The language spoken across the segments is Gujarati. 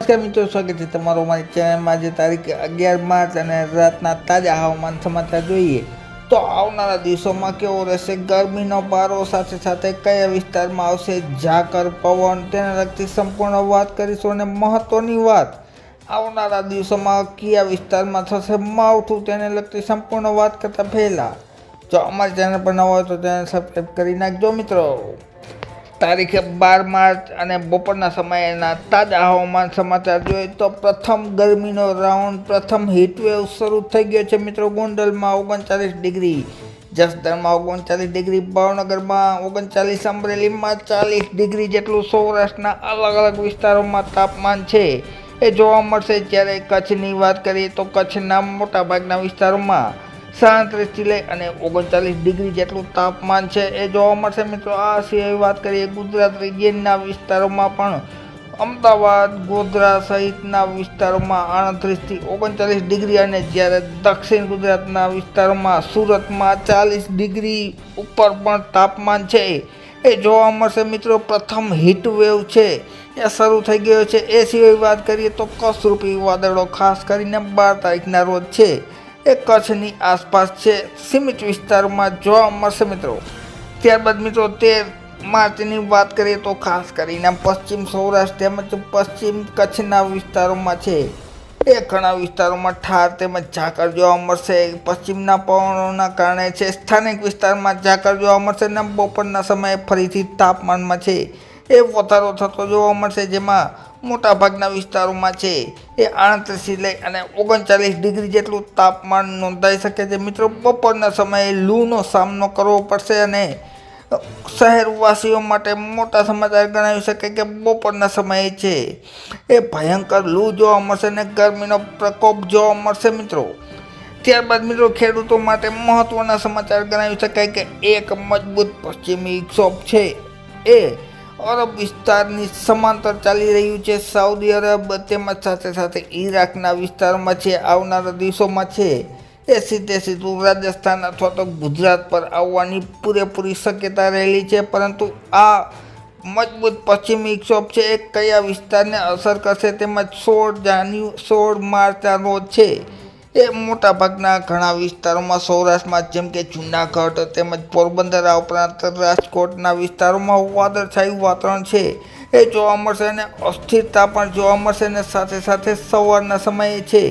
નમસ્કાર મિત્રો, સ્વાગત છે તમારું અમારી ચેનલમાં। આજે તારીખ 11 માર્ચ અને રાતના તાજા હવામાન સમાચાર જોઈએ તો આવનારા દિવસોમાં કેવો રહેશે ગરમીનો પારો, સાથે સાથે કયા વિસ્તારમાં આવશે ઝાકર પવન, તેને લગતી સંપૂર્ણ વાત કરીશું। અને મહત્વની વાત, આવનારા દિવસોમાં કયા વિસ્તારમાં થશે માવઠું, તેને લગતી સંપૂર્ણ વાત કરતાં પહેલાં જો અમારી ચેનલ પર નવા હોય તો ચેનલ સબસ્ક્રાઈબ કરી નાખજો મિત્રો। તારીખે 12 માર્ચ અને બપોરના સમયના તાજા હવામાન સમાચાર જોઈએ તો પ્રથમ ગરમીનો રાઉન્ડ, પ્રથમ હીટવેવ શરૂ થઈ ગયો છે મિત્રો। ગોંડલમાં 39 ડિગ્રી, જસદણમાં 39 ડિગ્રી, ભાવનગરમાં 39, અમરેલીમાં 40 ડિગ્રી જેટલું સૌરાષ્ટ્રના અલગ અલગ વિસ્તારોમાં તાપમાન છે એ જોવા મળશે। જ્યારે કચ્છની વાત કરીએ તો કચ્છના મોટાભાગના વિસ્તારોમાં 37 થી લઈ અને 39 ડિગ્રી જેટલું તાપમાન છે એ જોવા મળશે મિત્રો। આ સિવાય વાત કરીએ ગુજરાત રિજિયનના વિસ્તારોમાં પણ અમદાવાદ, ગોધરા સહિતના વિસ્તારોમાં 38 થી 39 ડિગ્રી, અને જ્યારે દક્ષિણ ગુજરાતના વિસ્તારોમાં સુરતમાં 40 ડિગ્રી ઉપર પણ તાપમાન છે એ જોવા મળશે મિત્રો। પ્રથમ હીટ વેવ છે એ શરૂ થઈ ગયો છે। એ સિવાય વાત કરીએ તો કસરૂપી વાદળો ખાસ કરીને 12 તારીખના રોજ છે એ કચ્છની આસપાસ છે, સીમિત વિસ્તારોમાં જોવા મળશે મિત્રો। ત્યારબાદ મિત્રો 13 માર્ચની વાત કરીએ તો ખાસ કરીને પશ્ચિમ સૌરાષ્ટ્ર તેમજ પશ્ચિમ કચ્છના વિસ્તારોમાં છે એ ઘણા વિસ્તારોમાં ઠાર તેમજ ઝાકર જોવા મળશે। પશ્ચિમના પવનોના કારણે છે સ્થાનિક વિસ્તારમાં ઝાકર જોવા મળશે અને બપોરના સમયે ફરીથી તાપમાનમાં છે એ વધારો થતો જોવા મળશે, જેમાં મોટાભાગના વિસ્તારોમાં છે એ 38 થી લઈ અને 39 ડિગ્રી જેટલું તાપમાન નોંધાઈ શકે છે મિત્રો। બપોરના સમયે લૂનો સામનો કરવો પડશે અને શહેરવાસીઓ માટે મોટા સમાચાર ગણાવી શકે કે બપોરના સમયે છે એ ભયંકર લૂ જોવા મળશે અને ગરમીનો પ્રકોપ જોવા મળશે મિત્રો। ત્યારબાદ મિત્રો ખેડૂતો માટે મહત્વના સમાચાર ગણાવી શકાય કે એક મજબૂત પશ્ચિમી વિક્ષોભ છે એ અરબ વિસ્તારની સમાંતર ચાલી રહ્યું છે। સાઉદી અરબ તેમજ સાથે સાથે ઈરાકના વિસ્તારમાં છે આવનારા દિવસોમાં છે એ સીધું રાજસ્થાન અથવા તો ગુજરાત પર આવવાની પૂરેપૂરી શક્યતા રહેલી છે। પરંતુ આ મજબૂત પશ્ચિમી વિક્ષોભ છે એ કયા વિસ્તારને અસર કરશે તેમજ 16 માર્ચના રોજ છે એ મોટાભાગના ઘણા વિસ્તારોમાં સૌરાષ્ટ્રમાં જેમ કે જૂનાગઢ તેમજ પોરબંદર, આ ઉપરાંત રાજકોટના વિસ્તારોમાં વાદળછાયું વાતાવરણ છે એ જોવા મળશે અને અસ્થિરતા પણ જોવા મળશે। અને સાથે સાથે સવારના સમયે છે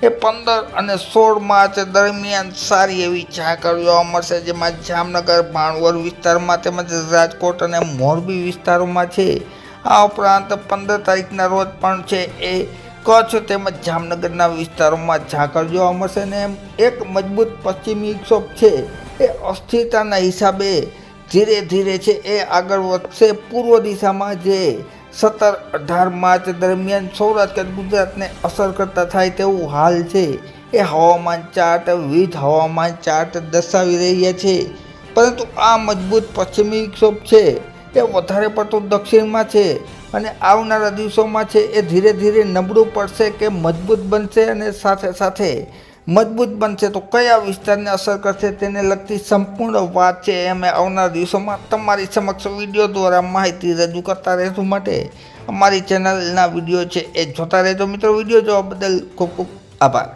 એ 15 અને 16 માર્ચ દરમિયાન સારી એવી ઝાકળ જોવા મળશે, જેમાં જામનગર, ભાણવડ વિસ્તારમાં તેમજ રાજકોટ અને મોરબી વિસ્તારોમાં છે। આ ઉપરાંત 15 તારીખના રોજ પણ છે એ કચ્છ તેમજ જામનગરના વિસ્તારોમાં ઝાકળ જોવા મળશે અને એક મજબૂત પશ્ચિમી વિક્ષોભ છે એ અસ્થિરતાના હિસાબે ધીરે ધીરે છે એ આગળ વધશે પૂર્વ દિશામાં, જે 17-18 માર્ચ દરમિયાન સૌરાષ્ટ્ર ગુજરાતને અસર કરતા થાય તેવું હાલ છે એ હવામાન ચાર્ટ, વિવિધ હવામાન ચાર્ટ દર્શાવી રહ્યા છે। પરંતુ આ મજબૂત પશ્ચિમી વિક્ષોભ છે એ વધારે પડતું દક્ષિણમાં છે અને આવનારા દિવસોમાં છે એ ધીરે ધીરે નબળું પડશે કે મજબૂત બનશે, અને સાથે સાથે મજબૂત બનશે તો કયા વિસ્તારને અસર કરશે તેને લગતી સંપૂર્ણ વાત છે એ અમે આવનારા દિવસોમાં તમારી સમક્ષ વિડીયો દ્વારા માહિતી રજૂ કરતા રહેશું। માટે અમારી ચેનલના વિડીયો છે એ જોતા રહેજો મિત્રો। વિડીયો જોવા બદલ ખૂબ ખૂબ આભાર।